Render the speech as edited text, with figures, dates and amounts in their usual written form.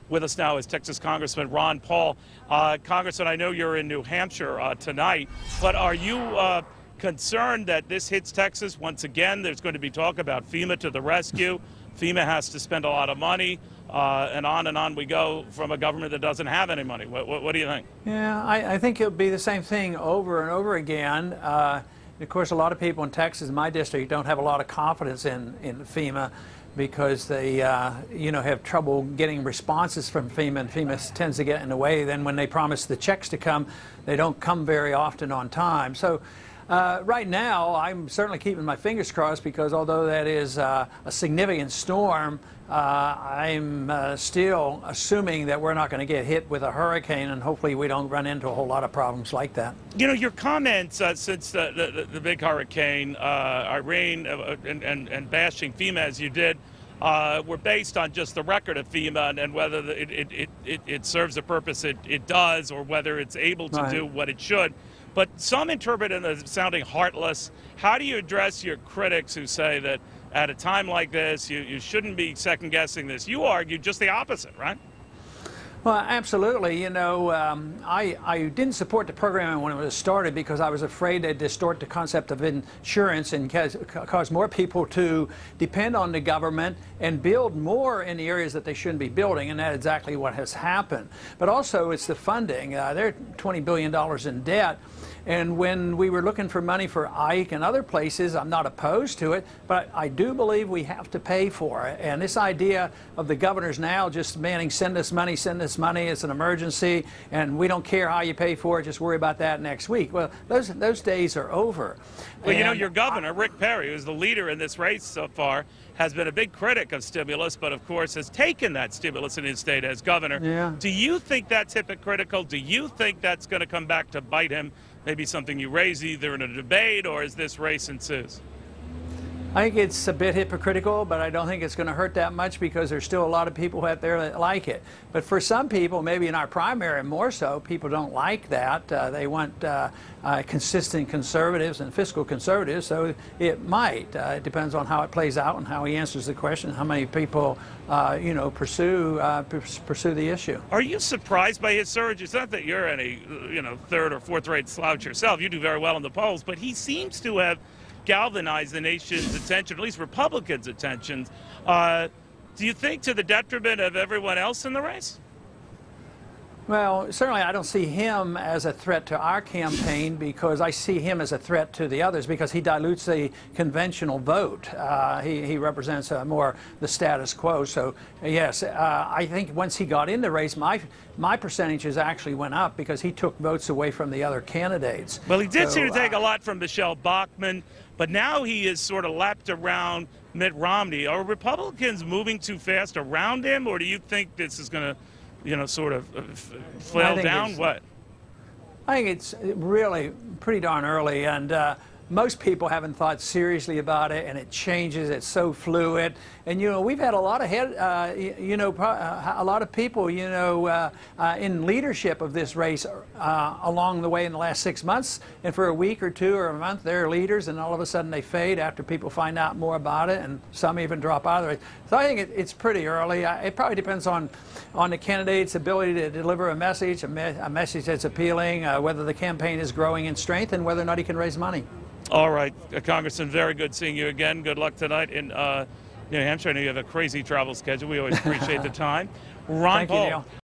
With us now is Texas Congressman Ron Paul. Congressman, I know you're in New Hampshire tonight, but are you concerned that this hits Texas once again? There's going to be talk about FEMA to the rescue. FEMA has to spend a lot of money, and on we go from a government that doesn't have any money. What do you think? Yeah, I think it'll be the same thing over and over again. Of course, a lot of people in Texas, in my district, don't have a lot of confidence in FEMA because they, have trouble getting responses from FEMA, and FEMA tends to get in the way. Then when they promise the checks to come, they don't come very often on time. So right now, I'm certainly keeping my fingers crossed because although that is a significant storm, I'm still assuming that we're not going to get hit with a hurricane, and hopefully we don't run into a whole lot of problems like that. You know, your comments since the big hurricane, Irene, and bashing FEMA as you did, were based on just the record of FEMA and whether it serves the purpose it does or whether it's able to do what it should. But some interpret it as sounding heartless. How do you address your critics who say that at a time like this, you shouldn't be second-guessing this? You argue just the opposite, right? Well, absolutely. You know, I didn't support the program when it was started because I was afraid to distort the concept of insurance and cause more people to depend on the government and build more in the areas that they shouldn't be building, and that's exactly what has happened. But also, it's the funding. They're $20 billion in debt. And when we were looking for money for Ike and other places, I'm not opposed to it, but I do believe we have to pay for it. And this idea of the governors now just demanding, send us money, it's an emergency, and we don't care how you pay for it, just worry about that next week. Well, those days are over. Well, and you know, your governor, Rick Perry, who's the leader in this race so far, has been a big critic of stimulus, but of course has taken that stimulus in his state as governor. Yeah. Do you think that's hypocritical? Do you think that's going to come back to bite him? Maybe something you raise either in a debate or as this race ensues? I think it's a bit hypocritical, but I don't think it's going to hurt that much because there's still a lot of people out there that like it. But for some people, maybe in our primary more so, people don't like that. They want consistent conservatives and fiscal conservatives, so it might. It depends on how it plays out and how he answers the question, how many people, pursue the issue. Are you surprised by his surge? It's not that you're any, third or fourth rate slouch yourself. You do very well in the polls, but he seems to have galvanize the nation's attention, at least Republicans' attention. Do you think to the detriment of everyone else in the race? Well, certainly I don't see him as a threat to our campaign because I see him as a threat to the others because he dilutes the conventional vote. He represents more the status quo. So, yes, I think once he got in the race, my percentages actually went up because he took votes away from the other candidates. Well, he did seem to take a lot from Michelle Bachmann, but now he is sort of lapped around Mitt Romney. Are Republicans moving too fast around him, or do you think this is going to sort of flail down? What? I think it's really pretty darn early, and most people haven't thought seriously about it, and it changes. It's so fluid, and we've had a lot of a lot of people, in leadership of this race along the way in the last 6 months, and for a week or two or a month, they're leaders, and all of a sudden they fade after people find out more about it, and some even drop out of the race. So I think it's pretty early. It probably depends on the candidate's ability to deliver a message that's appealing, whether the campaign is growing in strength, and whether or not he can raise money. All right, Congressman, very good seeing you again. Good luck tonight in New Hampshire. I know you have a crazy travel schedule. We always appreciate the time. Ron Paul. Thank you, Neil.